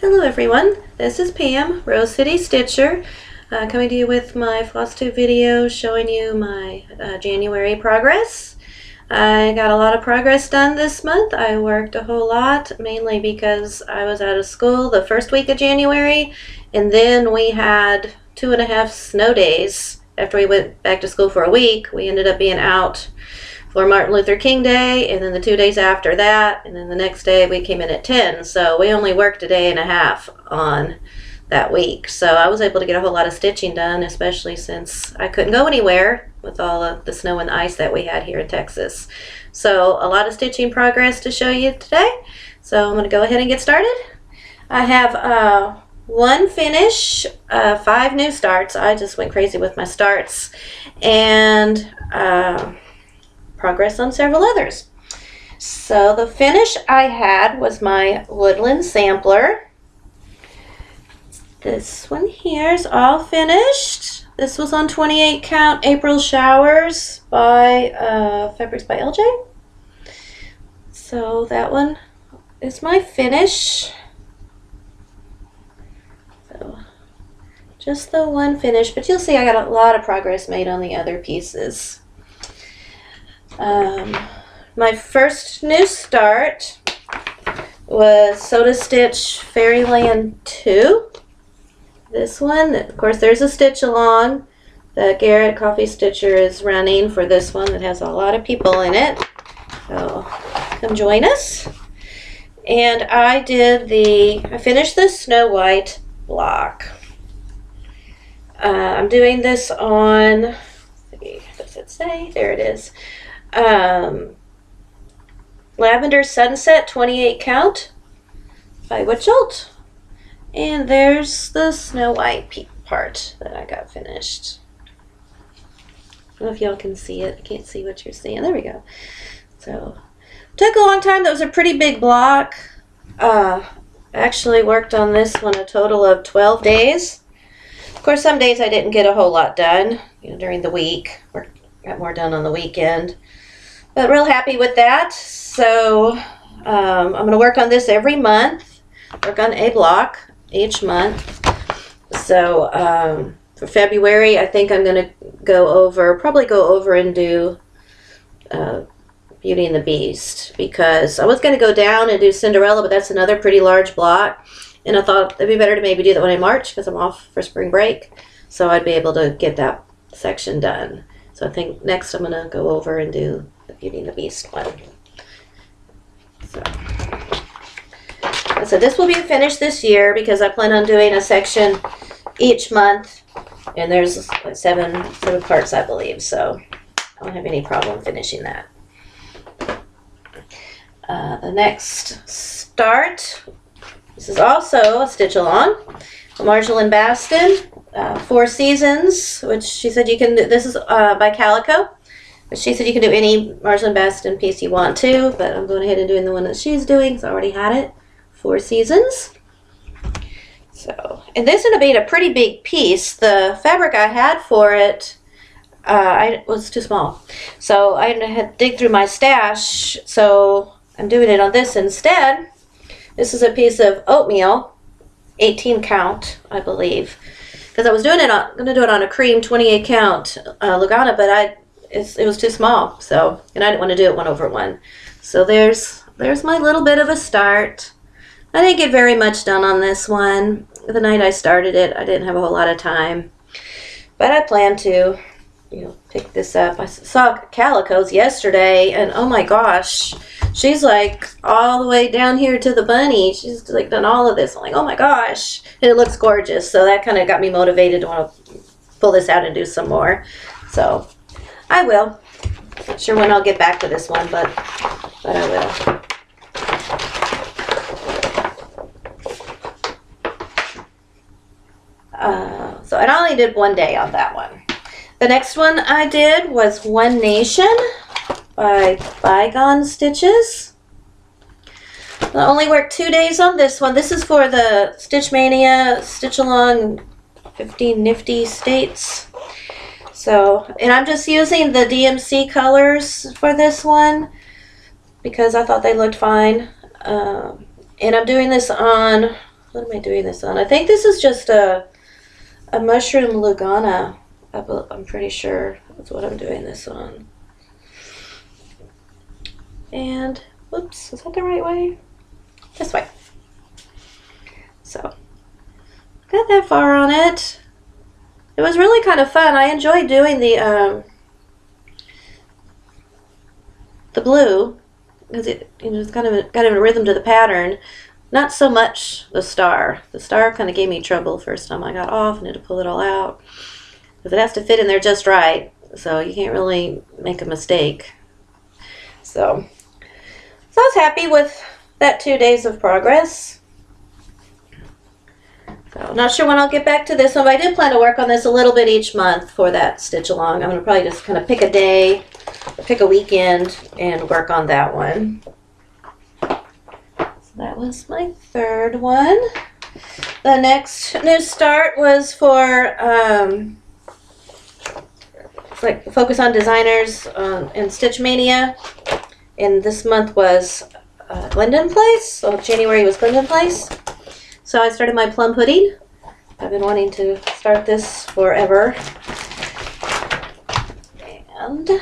Hello everyone, this is Pam, Rose City Stitcher, coming to you with my Flosstube video showing you my January progress. I got a lot of progress done this month. I worked a whole lot, mainly because I was out of school the first week of January, and then we had 2.5 snow days. After we went back to school for a week, we ended up being out for Martin Luther King Day, and then the 2 days after that, and then the next day we came in at 10, so we only worked a day and a half on that week. So I was able to get a whole lot of stitching done, especially since I couldn't go anywhere with all of the snow and ice that we had here in Texas. So a lot of stitching progress to show you today. So I'm going to go ahead and get started. I have one finish, 5 new starts. I just went crazy with my starts, and progress on several others. So the finish I had was my woodland sampler. This one here is all finished. This was on 28 count April showers by Fabrics by LJ. So that one is my finish. So just the one finish, but you'll see I got a lot of progress made on the other pieces. My first new start was Soda Stitch Fairyland 2. This one, of course, there's a stitch along. The Garrett Coffee Stitcher is running for this one that has a lot of people in it. So come join us. And I finished the Snow White block. I'm doing this on, let's see, what does it say? There it is. Lavender Sunset 28 count by Witchelt. And there's the Snow White part that I got finished. I don't know if y'all can see it. I can't see what you're seeing. There we go. So took a long time. That was a pretty big block. I actually worked on this one a total of 12 days. Of course, some days I didn't get a whole lot done, during the week. Got more done on the weekend. But real happy with that. So I'm going to work on this every month. Work on a block each month. So for February, I think I'm going to probably go over and do Beauty and the Beast, because I was going to go down and do Cinderella, but that's another pretty large block. And I thought it'd be better to maybe do that one in March because I'm off for spring break. So I'd be able to get that section done. So I think next I'm going to go over and do the Beauty and the Beast one. So this will be finished this year because I plan on doing a section each month. And there's like seven parts, I believe. So I don't have any problem finishing that. The next start, this is also a stitch along. Marjolaine Baston, 4 Seasons, which she said you can do. This is by Calico, but she said you can do any Marjolaine Baston piece you want to, but I'm going ahead and doing the one that she's doing because I already had it. 4 Seasons. So, and this ended up being a pretty big piece. The fabric I had for it, was too small, so I had to dig through my stash. So I'm doing it on this instead. This is a piece of oatmeal, 18 count, I believe, because I was going to do it on a cream 28 count Lugana, but it was too small. So, and I didn't want to do it 1/1. So there's my little bit of a start. I didn't get very much done on this one. The night I started it, I didn't have a whole lot of time, but I plan to, pick this up. I saw Calico's yesterday, and oh my gosh, she's like all the way down here to the bunny. She's like done all of this. I'm like, oh my gosh, and it looks gorgeous. So that kind of got me motivated to want to pull this out and do some more. So I will. Not sure when I'll get back to this one, but I will. So I only did 1 day on that one. The next one I did was One Nation by Bygone Stitches. I only worked 2 days on this one. This is for the Stitch Mania Stitch Along 15 Nifty States. So, and I'm just using the DMC colors for this one because I thought they looked fine. And I'm doing this on what am I doing this on? I think this is just a mushroom lugana. I'm pretty sure that's what I'm doing this on. And, whoops, is that the right way? This way. So, got that far on it. It was really kind of fun. I enjoyed doing the blue, because it, you know, it's kind of a rhythm to the pattern. Not so much the star. The star kind of gave me trouble the first time I got off and had to pull it all out, because it has to fit in there just right, so you can't really make a mistake. So I was happy with that 2 days of progress. So not sure when I'll get back to this one, but I did plan to work on this a little bit each month for that stitch along. I'm going to probably just kind of pick a day, or pick a weekend, and work on that one. So that was my third one. The next new start was for it's like Focus on Designers and Stitch Mania. And this month was Glendon Place, so January was Glendon Place. So I started my plum pudding. I've been wanting to start this forever. And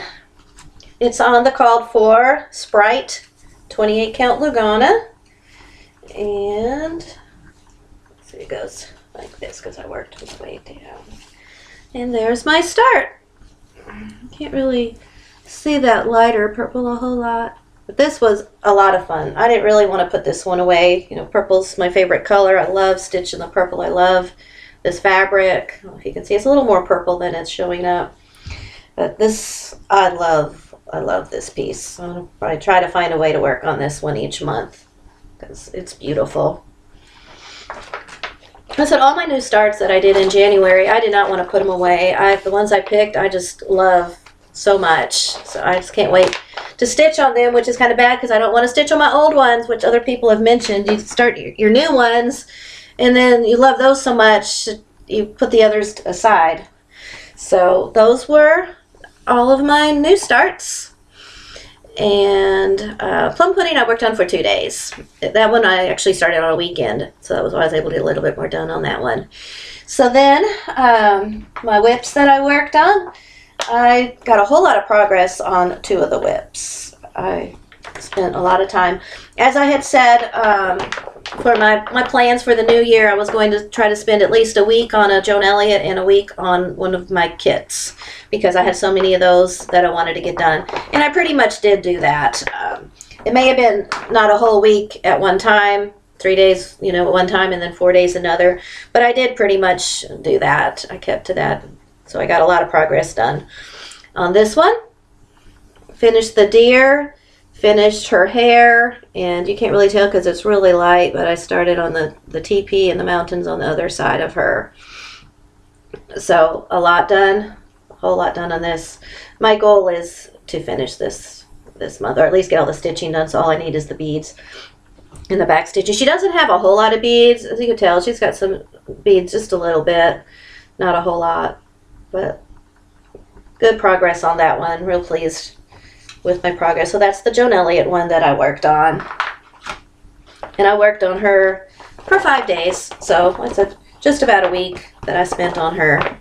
it's on the called for Sprite 28 count Lugana. And let's see, it goes like this because I worked this way down. And there's my start. Can't really see that lighter purple a whole lot, but this was a lot of fun. I didn't really want to put this one away. You know, purple's my favorite color. I love stitching the purple. I love this fabric. I don't know if you can see, it's a little more purple than it's showing up, but this, I love this piece. I'll probably try to find a way to work on this one each month because it's beautiful. I said all my new starts that I did in January, I did not want to put them away. The ones I picked, I just love so much, so I just can't wait to stitch on them, which is kind of bad because I don't want to stitch on my old ones, which other people have mentioned. You start your new ones and then you love those so much you put the others aside. So those were all of my new starts. And plum pudding I worked on for 2 days. That one I actually started on a weekend, so that was why I was able to get a little bit more done on that one. So then my whips that I worked on, I got a whole lot of progress on 2 of the whips. I spent a lot of time. As I had said, for my plans for the new year, I was going to try to spend at least a week on a Joan Elliott and a week on one of my kits, because I had so many of those that I wanted to get done. And I pretty much did do that. It may have been not a whole week at one time, 3 days, you know, at one time, and then 4 days another. But I did pretty much do that. I kept to that. So I got a lot of progress done. On this one, finished the deer, finished her hair, and you can't really tell because it's really light, but I started on the teepee and the mountains on the other side of her. So a lot done, a whole lot done on this. My goal is to finish this month, or at least get all the stitching done, so all I need is the beads and the back stitching. She doesn't have a whole lot of beads, as you can tell. She's got some beads, just a little bit, not a whole lot. But good progress on that one. Real pleased with my progress. So that's the Joan Elliott one that I worked on. And I worked on her for 5 days. So it's just about a week that I spent on her.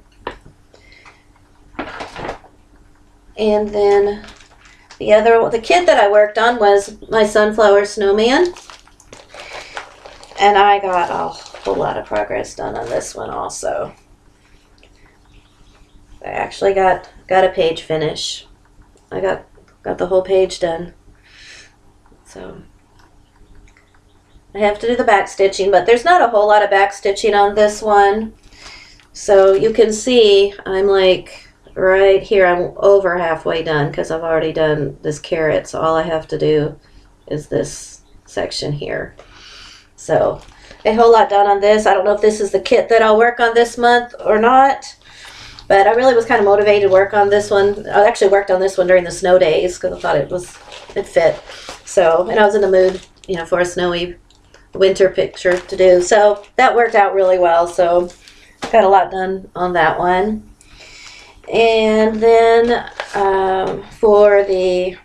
And then the kit that I worked on was my sunflower snowman. And I got a whole lot of progress done on this one also. I actually got a page finish. I got the whole page done. So I have to do the back stitching, but there's not a whole lot of back stitching on this one. So you can see I'm like right here, I'm over halfway done because I've already done this carrot. So all I have to do is this section here. So a whole lot done on this. I don't know if this is the kit that I'll work on this month or not. But I really was kind of motivated to work on this one. I actually worked on this one during the snow days because I thought it fit. So, and I was in the mood, you know, for a snowy winter picture to do. So that worked out really well. So got a lot done on that one. And then for the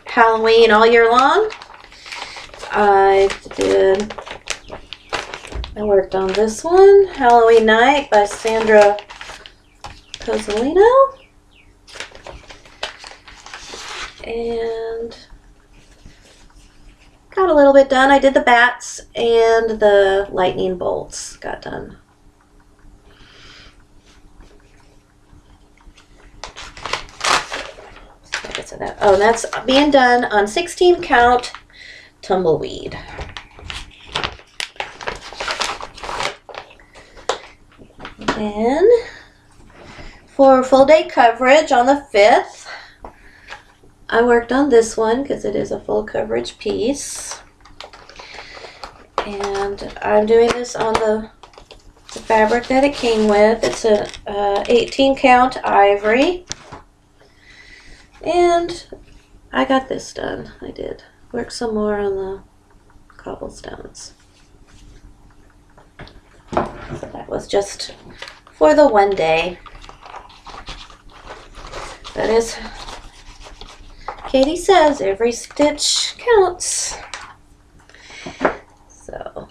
Halloween all year long, I did I worked on this one, Halloween Night by Sandra Cozzolino. And got a little bit done. I did the bats and the lightning bolts got done. Oh, and that's being done on 16 count tumbleweed. Then for full day coverage on the 5th, I worked on this one because it is a full coverage piece. And I'm doing this on the fabric that it came with. It's a 18 count ivory. And I got this done. I did work some more on the cobblestones. So that was just for the one day. That is, Katie says every stitch counts. So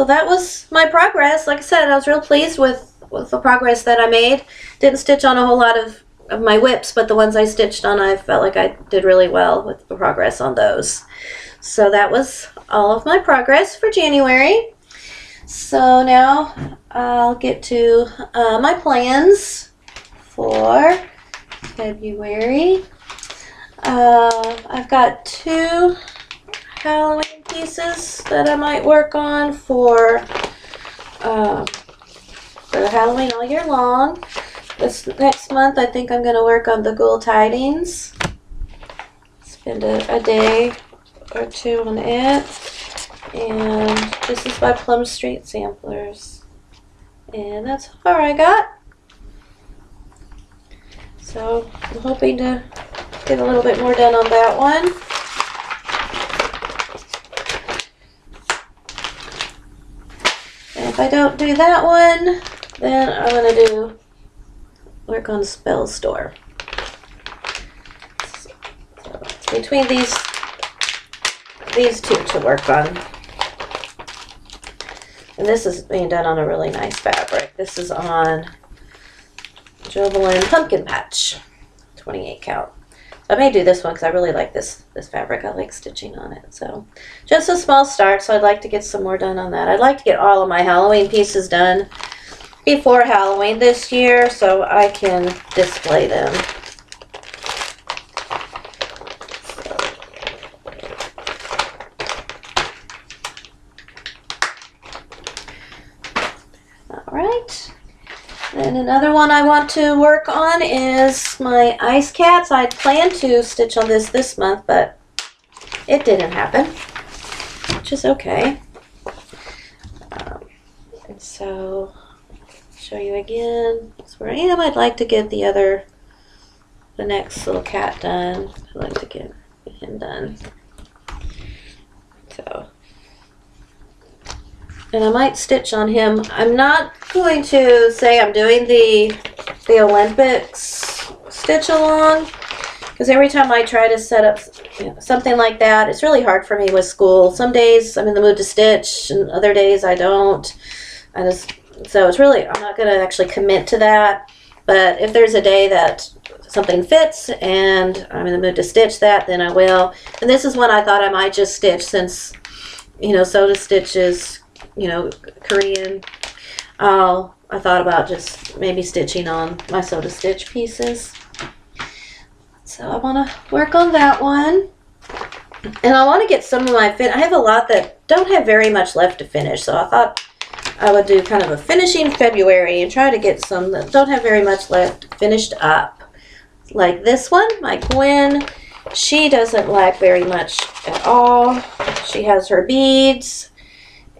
that was my progress. Like I said, I was real pleased with the progress that I made. Didn't stitch on a whole lot of my whips, but the ones I stitched on, I felt like I did really well with the progress on those. So that was all of my progress for January. So now I'll get to my plans for February. I've got 2 Halloween pieces that I might work on for Halloween all year long. This next month, I think I'm going to work on the Ghoul Tidings. Spend a day or 2 on it. And this is by Plum Street Samplers. And that's how far I got. So I'm hoping to get a little bit more done on that one. And if I don't do that one, then I'm going to work on Spell Store. So it's between these 2 to work on. And this is being done on a really nice fabric. This is on Jovelin Pumpkin Patch, 28 count. So I may do this one because I really like this fabric. I like stitching on it. So just a small start, so I'd like to get some more done on that. I'd like to get all of my Halloween pieces done before Halloween this year so I can display them. Alright, and another one I want to work on is my Ice Cats. I planned to stitch on this month, but it didn't happen, which is okay. And so show you again. That's where I am. I'd like to get the next little cat done. I'd like to get him done. So, and I might stitch on him. I'm not going to say I'm doing the Olympics stitch along, because every time I try to set up something like that, it's really hard for me with school. Some days I'm in the mood to stitch, and other days I don't. So it's really, I'm not going to actually commit to that, but if there's a day that something fits and I'm in the mood to stitch that, then I will. And this is one I thought I might just stitch since, Soda Stitch is, Korean. I thought about just maybe stitching on my Soda Stitch pieces. So I want to work on that one. And I want to get some of my I have a lot that don't have very much left to finish, so I thought I would do kind of a finishing February and try to get some that don't have very much left finished up. Like this one, my Gwen, she doesn't lack very much at all. She has her beads,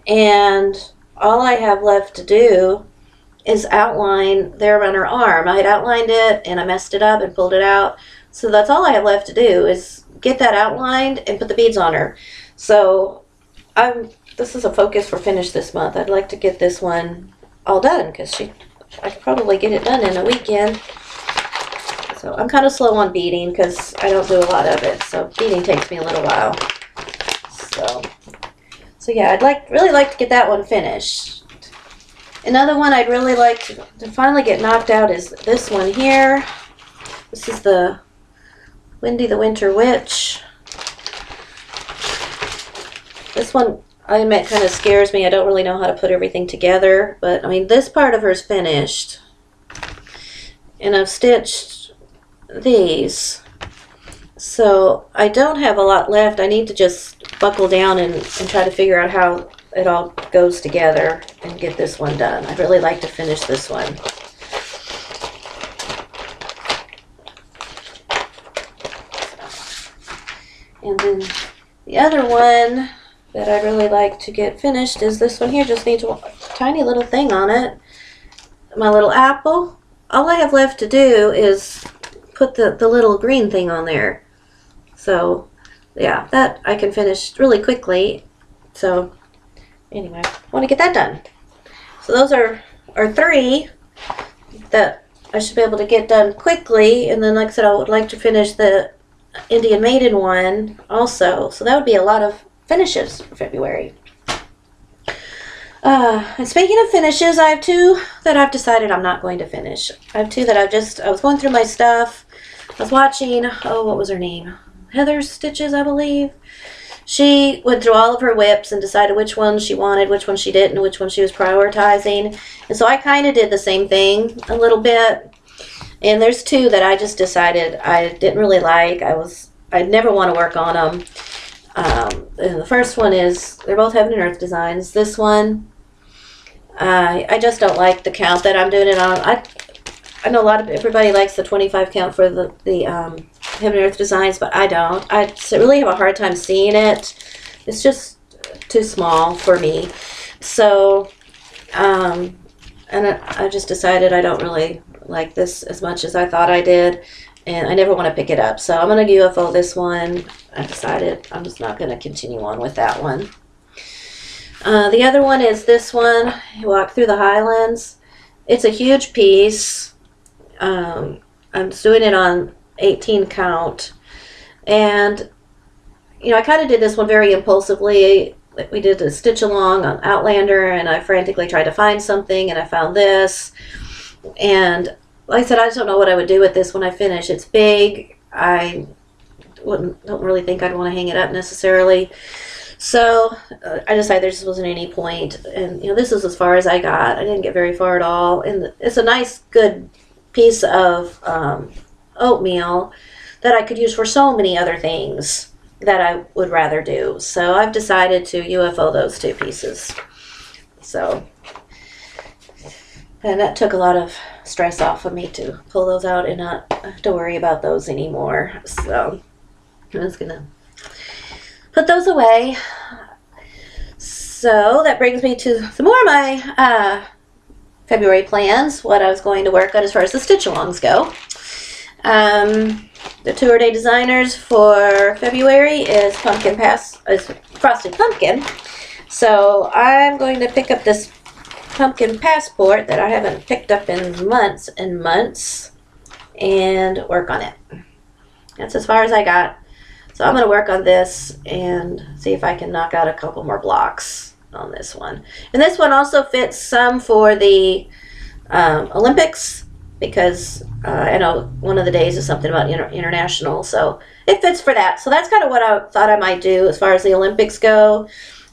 and all I have left to do is outline there on her arm. I had outlined it and I messed it up and pulled it out. So that's all I have left to do is get that outlined and put the beads on her. So this is a focus for finish this month. I'd like to get this one all done because I could probably get it done in a weekend. So I'm kind of slow on beading because I don't do a lot of it. So beading takes me a little while. So So yeah, I'd really like to get that one finished. Another one I'd really like to finally get knocked out is this one here. This is the Wendy the Winter Witch. This one, I admit, kind of scares me. I don't really know how to put everything together, but I mean, this part of her is finished. And I've stitched these. So I don't have a lot left. I need to just buckle down and try to figure out how it all goes together and get this one done. I'd really like to finish this one. And then the other one that I'd really like to get finished is this one here. Just needs a tiny little thing on it. My little apple. All I have left to do is put the little green thing on there. So yeah, that I can finish really quickly. So anyway, I want to get that done. So those are 3 that I should be able to get done quickly. And then, like I said, I would like to finish the Indian Maiden one also. So that would be a lot of finishes for February. And speaking of finishes, I have 2 that I've decided I'm not going to finish. I have 2 that I was going through my stuff. I was watching, oh, what was her name? Heather Stitches, I believe. She went through all of her whips and decided which ones she wanted, which ones she didn't, which ones she was prioritizing. And so I kind of did the same thing a little bit. And there's 2 that I just decided I didn't really like. I'd never want to work on them. And the first one is, they're both Heaven and Earth designs. This one, I just don't like the count that I'm doing it on. I know everybody likes the 25 count for the Heaven and Earth designs, but I don't. I really have a hard time seeing it. It's just too small for me. So, and I just decided I don't really like this as much as I thought I did, and I never want to pick it up. So I'm going to UFO this one. I decided I'm just not going to continue on with that one. The other one is this one, Walk Through the Highlands. It's a huge piece. I'm doing it on 18 count, and you know, I kind of did this one very impulsively. We did a stitch along on Outlander, and I frantically tried to find something, and I found this. And like I said, I just don't know what I would do with this when I finish. It's big. I don't really think I'd want to hang it up necessarily. So I decided there just wasn't any point. And you know, this is as far as I got. I didn't get very far at all. And it's a nice, good piece of oatmeal that I could use for so many other things that I would rather do. So I've decided to UFO those 2 pieces. So, and that took a lot of stress off of me to pull those out and not have to worry about those anymore. So I'm just gonna put those away. So that brings me to some more of my February plans, what I was going to work on as far as the stitch-alongs go. The tour-day designers for February is Frosted Pumpkin. So I'm going to pick up this pumpkin passport that I haven't picked up in months and months and work on it. That's as far as I got. So I'm going to work on this and see if I can knock out a couple more blocks on this one. And this one also fits some for the Olympics, because I know one of the days is something about international, so it fits for that. So that's kind of what I thought I might do as far as the Olympics go.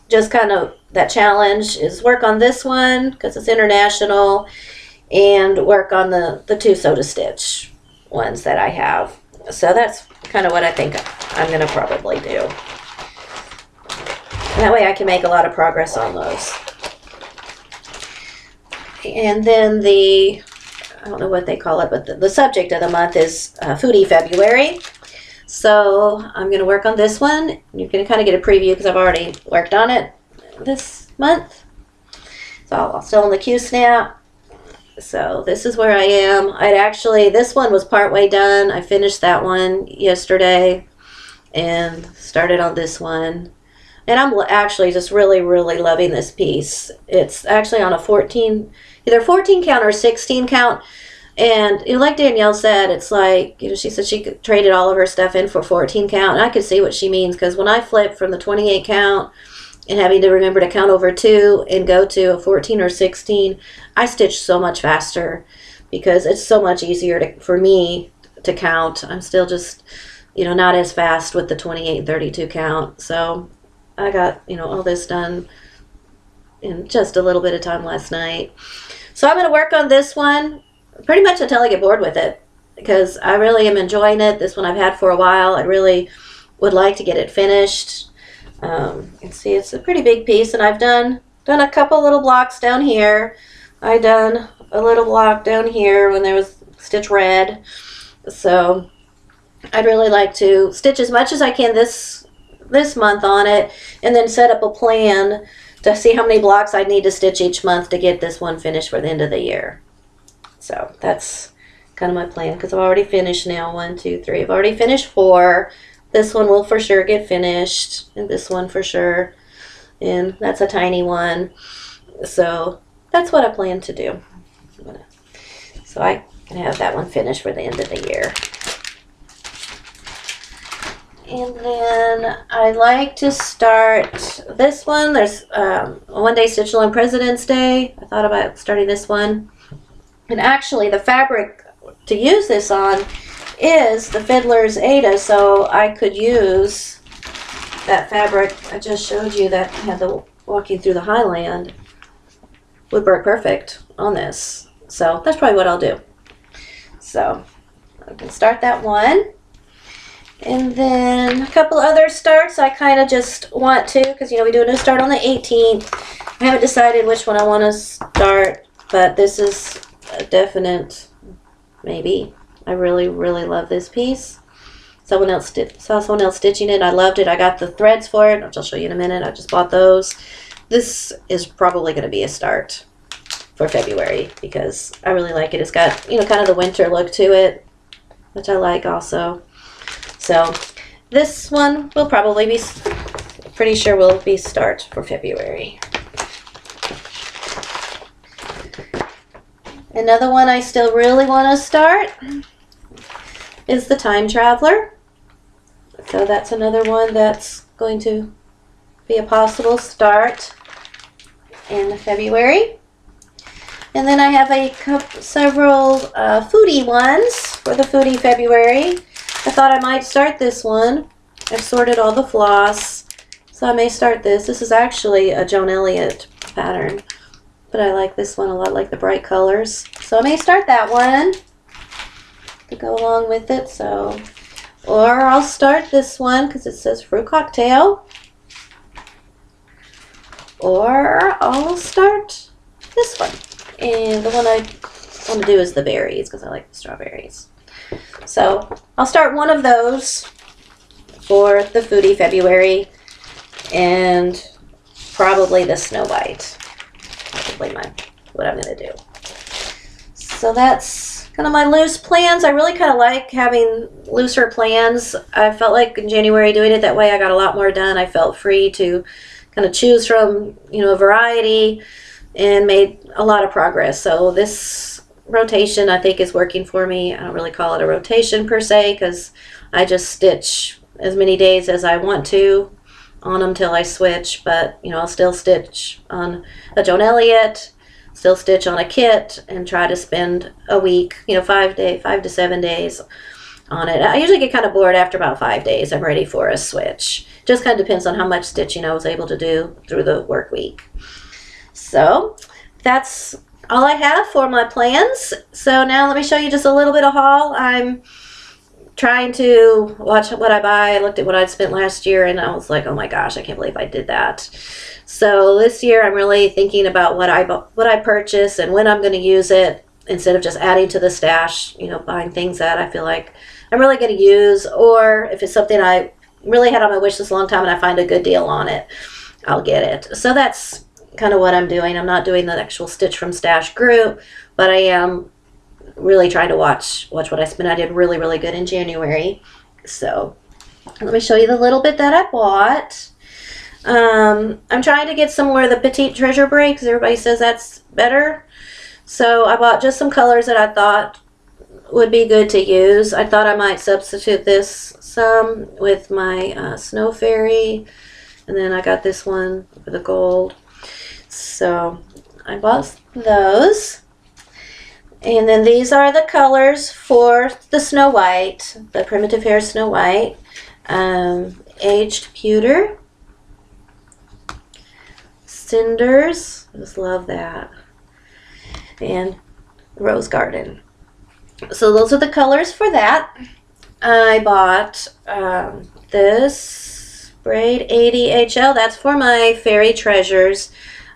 Just kind of that challenge is work on this one because it's international, and work on the 2 Sew to Stitch ones that I have. So that's kind of what I think I'm going to probably do. And that way I can make a lot of progress on those. And then I don't know what they call it, but the subject of the month is Foodie February. So I'm going to work on this one. You can kind of get a preview because I've already worked on it this month. So I'm still on the Q-snap. So this is where I am. This one was partway done. I finished that one yesterday and started on this one. And I'm actually just really, really loving this piece. It's actually on a either 14 count or 16 count. And you know, like Danielle said, it's like, you know, she said she traded all of her stuff in for 14 count. And I could see what she means, because when I flipped from the 28 count and having to remember to count over 2 and go to a 14 or 16, I stitch so much faster because it's so much easier for me to count. I'm still just, you know, not as fast with the 28 and 32 count. So I got, you know, all this done in just a little bit of time last night. So I'm going to work on this one pretty much until I get bored with it, because I really am enjoying it. This one I've had for a while. I really would like to get it finished. You can see it's a pretty big piece, and I've done a couple little blocks down here. I done a little block down here when there was stitch red. So I'd really like to stitch as much as I can this month on it, and then set up a plan to see how many blocks I need to stitch each month to get this one finished for the end of the year. So that's kind of my plan, because I've already finished now 1, 2, 3. I've already finished 4. This one will for sure get finished, and this one for sure, and that's a tiny one. So that's what I plan to do. So I can have that one finished for the end of the year. And then I like to start this one. There's a one-day stitch along President's Day. I thought about starting this one. And actually the fabric to use this on is the Fiddler's Ada, so I could use that fabric I just showed you that had the Walking Through the Highland. Would work perfect on this. So that's probably what I'll do. So I can start that one. And then a couple other starts I kind of just want to, because, you know, we do a new start on the 18th. I haven't decided which one I want to start, but this is a definite maybe. I really, really love this piece. Saw someone else stitching it. I loved it. I got the threads for it, which I'll show you in a minute. I just bought those. This is probably going to be a start for February because I really like it. It's got, you know, kind of the winter look to it, which I like also. So this one will probably be, pretty sure will be start for February. Another one I still really want to start is the Time Traveler. So that's another one that's going to be a possible start in February. And then I have several foodie ones for the foodie February. I thought I might start this one. I've sorted all the floss, so I may start this. This is actually a Joan Elliott pattern, but I like this one a lot, like the bright colors. So I may start that one to go along with it. So, or I'll start this one because it says fruit cocktail. Or I'll start this one. And the one I want to do is the berries because I like the strawberries. So I'll start one of those for the foodie February, and probably the Snow White. Probably what I'm going to do. So that's kind of my loose plans. I really kind of like having looser plans. I felt like in January doing it that way I got a lot more done. I felt free to kind of choose from, you know, a variety, and made a lot of progress. So this rotation I think is working for me. I don't really call it a rotation per se because I just stitch as many days as I want to on them till I switch, but you know, I'll still stitch on a Joan Elliott, still stitch on a kit, and try to spend a week, you know, 5 to 7 days on it. I usually get kind of bored after about 5 days. I'm ready for a switch. Just kind of depends on how much stitching I was able to do through the work week. So that's all I have for my plans. So now let me show you just a little bit of haul. I'm trying to watch what I buy. I looked at what I'd spent last year and I was like, oh my gosh, I can't believe I did that. So this year I'm really thinking about what I purchase and when I'm going to use it, instead of just adding to the stash, you know, buying things that I feel like I'm really going to use, or if it's something I really had on my wish list a long time and I find a good deal on it, I'll get it. So that's kind of what I'm doing. I'm not doing the actual Stitch from Stash group, but I am really trying to watch what I spent. I did really, really good in January. So let me show you the little bit that I bought. I'm trying to get some more of the Petite Treasure Braid because everybody says that's better. So I bought just some colors that I thought would be good to use. I thought I might substitute this some with my Snow Fairy And then I got this one for the gold. So I bought those. And then these are the colors for the Snow White, the Primitive Hair Snow White. Aged Pewter. Cinders. I just love that. And Rose Garden. So those are the colors for that. I bought this Braid 80 HL. That's for my Fairy Treasures.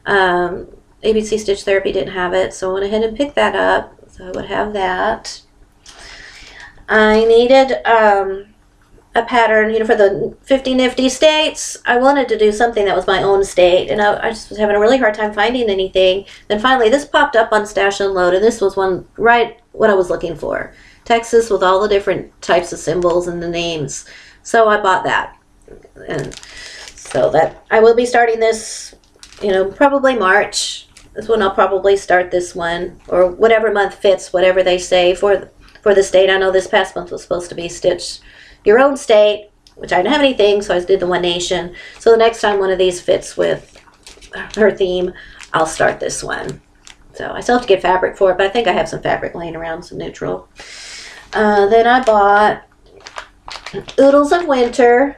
ABC Stitch Therapy didn't have it, so I went ahead and picked that up. So I would have that. I needed a pattern, you know, for the 50 Nifty States. I wanted to do something that was my own state, and I just was having a really hard time finding anything. Then finally this popped up on Stash Unload, and this was one right what I was looking for. Texas with all the different types of symbols and the names. So I bought that. And so that I will be starting this, you know, probably March. This one I'll probably start this one, or whatever month fits, whatever they say for the state. I know this past month was supposed to be Stitch Your Own State, which I didn't have anything, so I did the One Nation. So the next time one of these fits with her theme, I'll start this one. So I still have to get fabric for it, but I think I have some fabric laying around, some neutral. Then I bought Oodles of Winter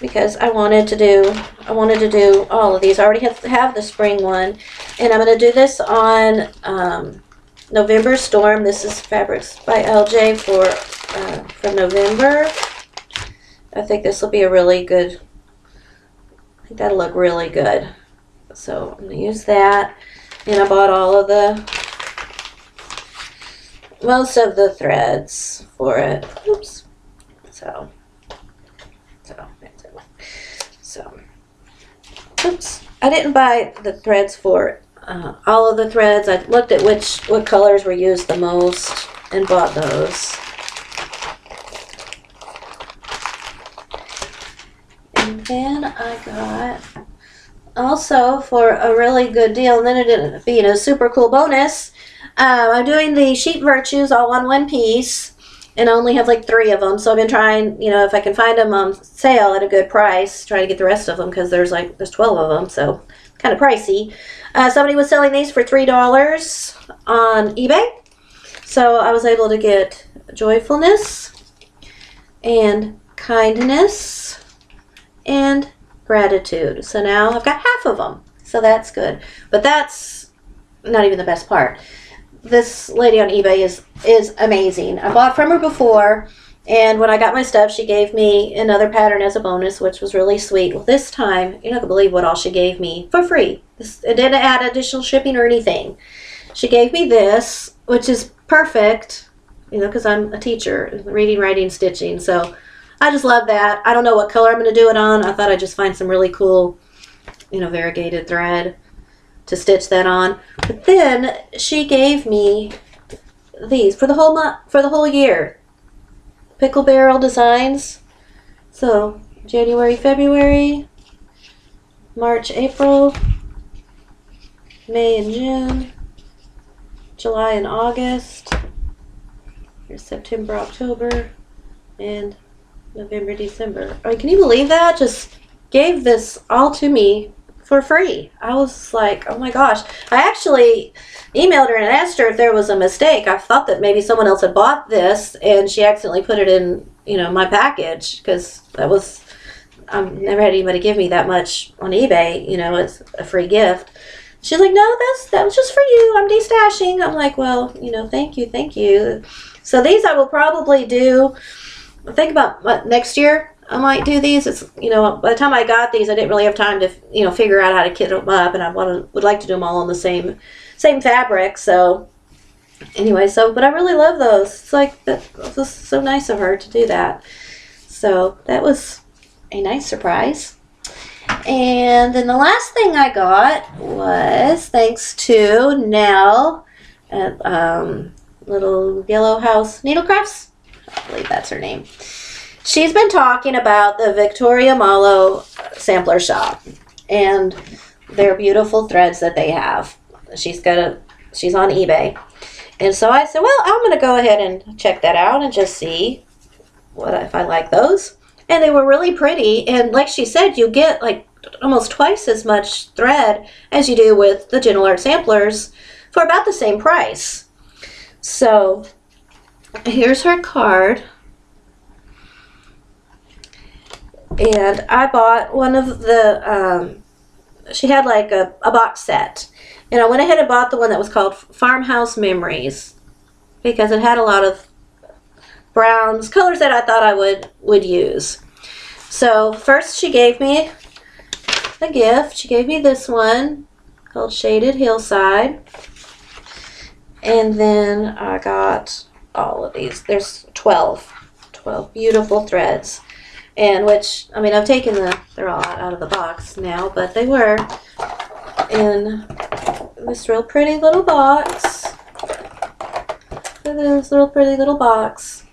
because I wanted to do all of these. I already have the spring one, and I'm going to do this on November Storm. This is Fabrics by LJ for November. I think this will be a really good, I think that'll look really good. So I'm going to use that. And I bought all of most of the threads for it. Oops. Oops. I didn't buy the threads for all of the threads. I looked at what colors were used the most and bought those. And then I got also for a really good deal, and then it ended up being a super cool bonus. I'm doing the Sheep Virtues all on one piece, and I only have like 3 of them. So I've been trying, you know, if I can find them on sale at a good price, try to get the rest of them because there's 12 of them, so kind of pricey. Somebody was selling these for $3 on eBay, so I was able to get Joyfulness and Kindness and Gratitude. So now I've got half of them, so that's good. But that's not even the best part. This lady on eBay is amazing. I bought from her before, and when I got my stuff, she gave me another pattern as a bonus, which was really sweet. Well, this time, you're not going to believe what all she gave me for free. It didn't add additional shipping or anything. She gave me this, which is perfect, you know, because I'm a teacher, reading, writing, stitching. So I just love that. I don't know what color I'm going to do it on. I thought I'd just find some really cool, you know, variegated thread to stitch that on. But then she gave me these for the whole month, for the whole year. Pickle Barrel Designs. So January, February, March, April, May and June, July and August. Here's September, October, and November, December. Oh, can you believe that? Just gave this all to me for free. I was like, oh my gosh. I actually emailed her and asked her if there was a mistake. I thought that maybe someone else had bought this and she accidentally put it in, you know, my package, because that was, I've never had anybody give me that much on eBay, you know, as a free gift. She's like, no, that was just for you. I'm destashing. I'm like, well, you know, thank you, thank you. So these I will probably do, think about what, next year. I might do these. It's, you know, by the time I got these, I didn't really have time to, you know, figure out how to kit them up, and I would like to do them all on the same fabric. So anyway, but I really love those. It's like, that was so nice of her to do that. So that was a nice surprise. And then the last thing I got was thanks to Nell at Little Yellow House Needlecrafts. I believe that's her name. She's been talking about the Victoria Malo sampler shop and their beautiful threads that they have. She's on eBay. And so I said, well, I'm going to go ahead and check that out and just see if I like those. And they were really pretty. And like she said, you get like almost twice as much thread as you do with the Gentle Art samplers for about the same price. So here's her card. And I bought one of the, she had like a box set. And I went ahead and bought the one that was called Farmhouse Memories, because it had a lot of browns, colors that I thought I would use. So first she gave me a gift. She gave me this one called Shaded Hillside. And then I got all of these. There's 12 beautiful threads. And which, I mean, I've taken they're all out of the box now, but they were in this real pretty little box. Look at this little pretty little box.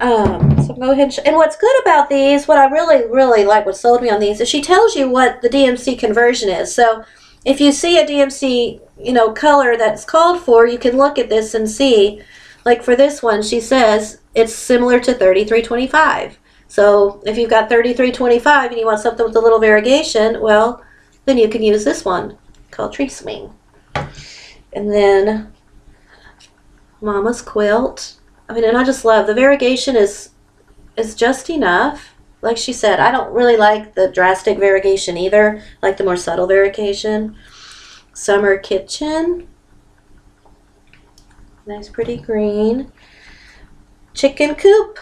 So go ahead and what's good about these, what I really like, what sold me on these, is she tells you what the DMC conversion is. So if you see a DMC, you know, color that's called for, you can look at this and see. Like for this one, she says it's similar to 3325. So if you've got 3325 and you want something with a little variegation, well, then you can use this one called Tree Swing. And then Mama's Quilt. I mean, and I just love the variegation is just enough. Like she said, I don't really like the drastic variegation either. I like the more subtle variegation. Summer Kitchen. Nice pretty green. Chicken Coop.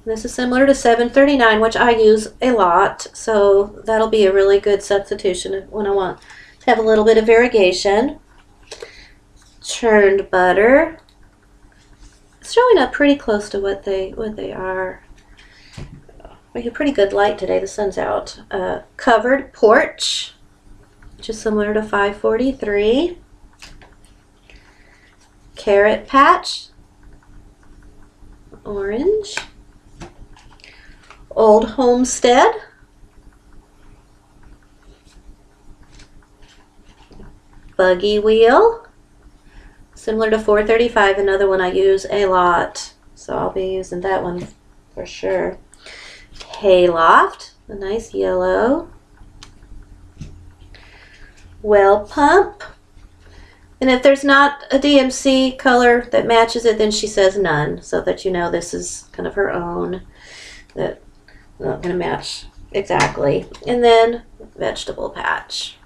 This is similar to 739, which I use a lot, so that'll be a really good substitution when I want to have a little bit of variegation. Churned butter. It's showing up pretty close to what they are. We have pretty good light today. The sun's out. Covered porch, which is similar to 543. Carrot patch. Orange. Old Homestead. Buggy Wheel. Similar to 435, another one I use a lot. So I'll be using that one for sure. Hayloft, a nice yellow. Well Pump. And if there's not a DMC color that matches it, then she says none, so that you know this is kind of her own. That not going to match exactly. And then Vegetable Patch.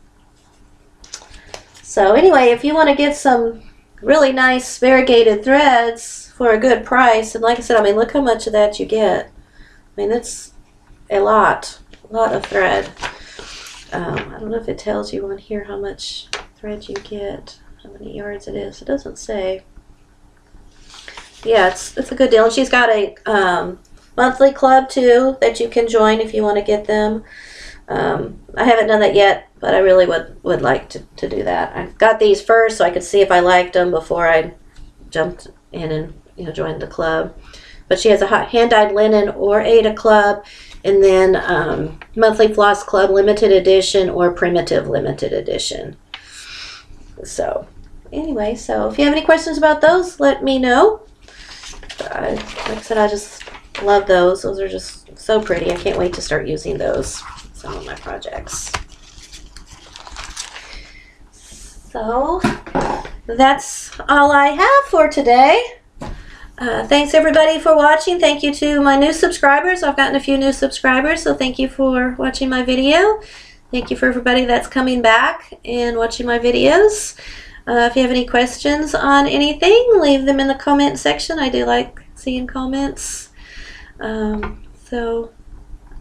So anyway, if you want to get some really nice variegated threads for a good price, and like I said, I mean, look how much of that you get. I mean, it's a lot of thread. I don't know if it tells you on here how much thread you get, how many yards it is. It doesn't say. Yeah, it's a good deal. And she's got a monthly club too that you can join if you want to get them. I haven't done that yet, but I really would like to do that. I got these first so I could see if I liked them before I jumped in and joined the club. But she has a hand-dyed linen or Ada club, and then monthly floss club limited edition or primitive limited edition. So anyway, so if you have any questions about those, let me know. Like I said, I just love those. Those are just so pretty. I can't wait to start using those in some of my projects. So that's all I have for today. Thanks everybody for watching. Thank you to my new subscribers. I've gotten a few new subscribers, so thank you for watching my video. Thank you for everybody that's coming back and watching my videos. If you have any questions on anything, leave them in the comment section. I do like seeing comments. So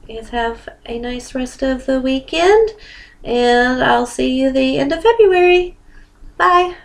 you guys have a nice rest of the weekend, and I'll see you the end of February. Bye.